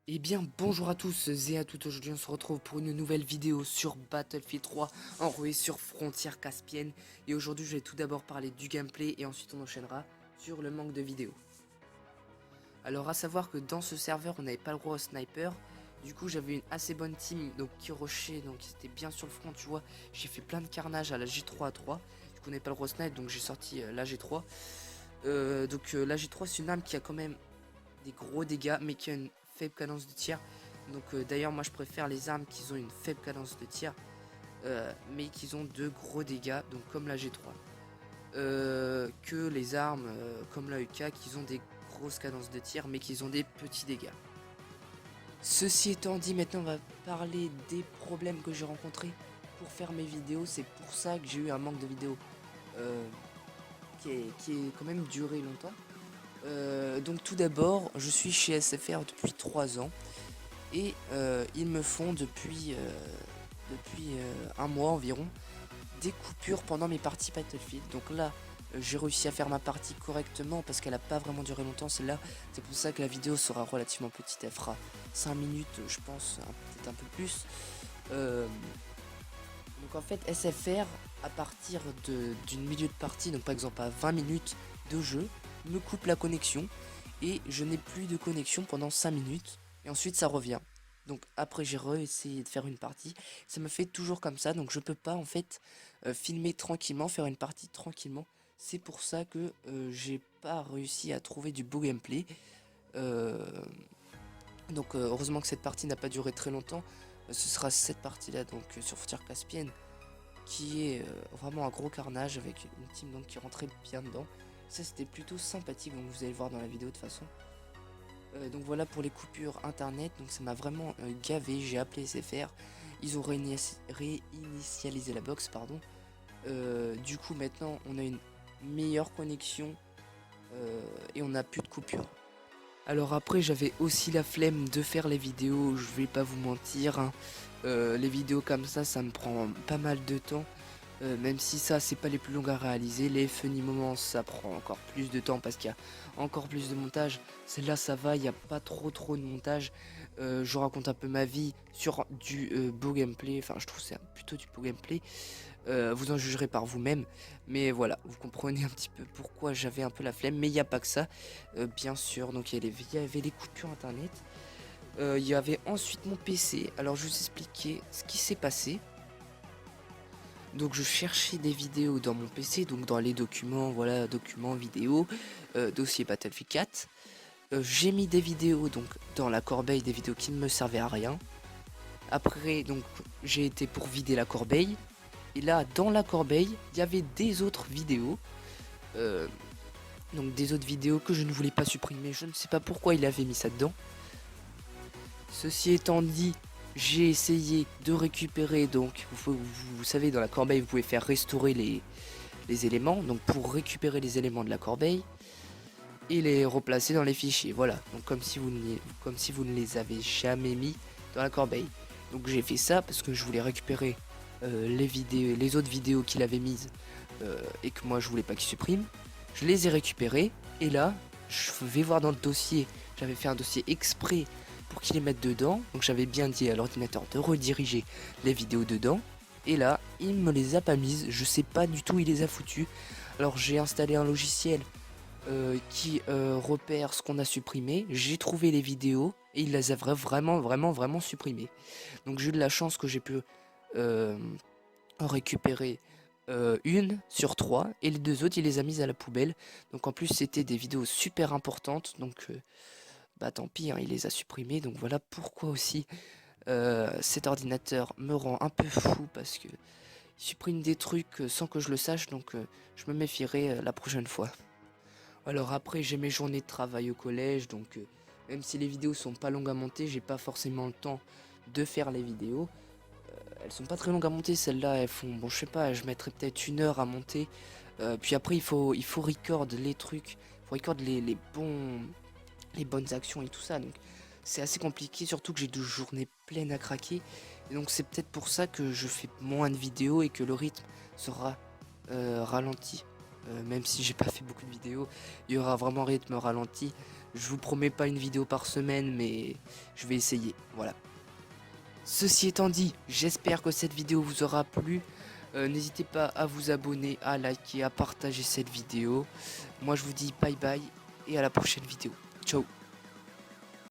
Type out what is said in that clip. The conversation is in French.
Eh bien bonjour à tous et à toutes, aujourd'hui on se retrouve pour une nouvelle vidéo sur Battlefield 3 enroué sur Frontières Caspiennes. Et aujourd'hui je vais tout d'abord parler du gameplay et ensuite on enchaînera sur le manque de vidéos. Alors à savoir que dans ce serveur on n'avait pas le droit au sniper. Du coup j'avais une assez bonne team donc qui rushait, donc c'était bien sur le front, tu vois. J'ai fait plein de carnage à la G3A3. Du coup on n'avait pas le droit au snipe, donc j'ai sorti la G3. La G3 c'est une arme qui a quand même des gros dégâts mais qui a une faible cadence de tir. Donc d'ailleurs moi je préfère les armes qui ont une faible cadence de tir mais qui ont de gros dégâts, donc comme la G3, que les armes comme la UK qui ont des grosses cadences de tir mais qui ont des petits dégâts. Ceci étant dit, maintenant on va parler des problèmes que j'ai rencontrés pour faire mes vidéos. C'est pour ça que j'ai eu un manque de vidéos euh, qui est quand même duré longtemps. Donc tout d'abord, je suis chez SFR depuis 3 ans et ils me font depuis un mois environ des coupures pendant mes parties Battlefield. Donc là, j'ai réussi à faire ma partie correctement parce qu'elle n'a pas vraiment duré longtemps celle-là. C'est pour ça que la vidéo sera relativement petite, elle fera 5 minutes je pense, peut-être un peu plus. Euh, donc en fait SFR, à partir d'une milieu de partie, donc par exemple à 20 minutes de jeu, me coupe la connexion et je n'ai plus de connexion pendant 5 minutes et ensuite ça revient. Donc après j'ai réessayé de faire une partie, ça me fait toujours comme ça, donc je peux pas en fait filmer tranquillement, faire une partie tranquillement. C'est pour ça que j'ai pas réussi à trouver du beau gameplay. Euh, heureusement que cette partie n'a pas duré très longtemps. Ce sera cette partie là donc sur Frontières Caspiennes qui est vraiment un gros carnage avec une team donc qui rentrait bien dedans. Ça c'était plutôt sympathique, donc vous allez le voir dans la vidéo de toute façon. Donc voilà pour les coupures internet, donc ça m'a vraiment gavé, j'ai appelé SFR, ils ont réinitialisé la box, pardon. Du coup maintenant on a une meilleure connexion et on n'a plus de coupures. Alors après j'avais aussi la flemme de faire les vidéos, je vais pas vous mentir, hein. Les vidéos comme ça me prend pas mal de temps. Même si ça c'est pas les plus longues à réaliser, les funny moments ça prend encore plus de temps parce qu'il y a encore plus de montage. Celle-là ça va, il n'y a pas trop de montage. Je raconte un peu ma vie sur du beau gameplay, enfin je trouve c'est plutôt du beau gameplay. Vous en jugerez par vous-même, mais voilà, vous comprenez un petit peu pourquoi j'avais un peu la flemme, mais il n'y a pas que ça, bien sûr. Donc il y avait les coupures internet, il y avait ensuite mon PC. Alors je vais vous expliquer ce qui s'est passé. Donc je cherchais des vidéos dans mon PC, donc dans les documents, voilà, documents, vidéos, dossier Battlefield 4. J'ai mis des vidéos donc dans la corbeille, des vidéos qui ne me servaient à rien. Après donc j'ai été pour vider la corbeille. Et là dans la corbeille, il y avait des autres vidéos. euh, donc des autres vidéos que je ne voulais pas supprimer. Je ne sais pas pourquoi il avait mis ça dedans. Ceci étant dit, j'ai essayé de récupérer, donc vous savez dans la corbeille vous pouvez faire restaurer les éléments, donc pour récupérer les éléments de la corbeille et les replacer dans les fichiers, voilà, donc comme si vous ne les avez jamais mis dans la corbeille. Donc j'ai fait ça parce que je voulais récupérer les autres vidéos qu'il avait mises et que moi je voulais pas qu'il supprime. Je les ai récupérées et là je vais voir dans le dossier, j'avais fait un dossier exprès pour qu'il les mette dedans, donc j'avais bien dit à l'ordinateur de rediriger les vidéos dedans. Et là, il me les a pas mises, je sais pas du tout où il les a foutues. Alors j'ai installé un logiciel qui repère ce qu'on a supprimé. J'ai trouvé les vidéos et il les a vraiment supprimées. Donc j'ai eu de la chance que j'ai pu euh, en récupérer une sur trois et les deux autres il les a mises à la poubelle. Donc en plus c'était des vidéos super importantes, donc bah tant pis, hein, il les a supprimées. Donc voilà pourquoi aussi cet ordinateur me rend un peu fou parce que il supprime des trucs sans que je le sache, donc je me méfierai la prochaine fois. Alors après j'ai mes journées de travail au collège, donc même si les vidéos sont pas longues à monter, j'ai pas forcément le temps de faire les vidéos. Elles sont pas très longues à monter, celles-là elles font, bon je sais pas, je mettrais peut-être 1 heure à monter. Puis après il faut record les trucs, il faut record les bonnes actions et tout ça, donc c'est assez compliqué, surtout que j'ai 2 journées pleines à craquer. Et donc c'est peut-être pour ça que je fais moins de vidéos et que le rythme sera ralenti. même si j'ai pas fait beaucoup de vidéos, il y aura vraiment un rythme ralenti. Je vous promets pas une vidéo par semaine, mais je vais essayer, voilà. Ceci étant dit, j'espère que cette vidéo vous aura plu. N'hésitez pas à vous abonner, à liker, à partager cette vidéo. Moi je vous dis bye bye et à la prochaine vidéo. Ciao.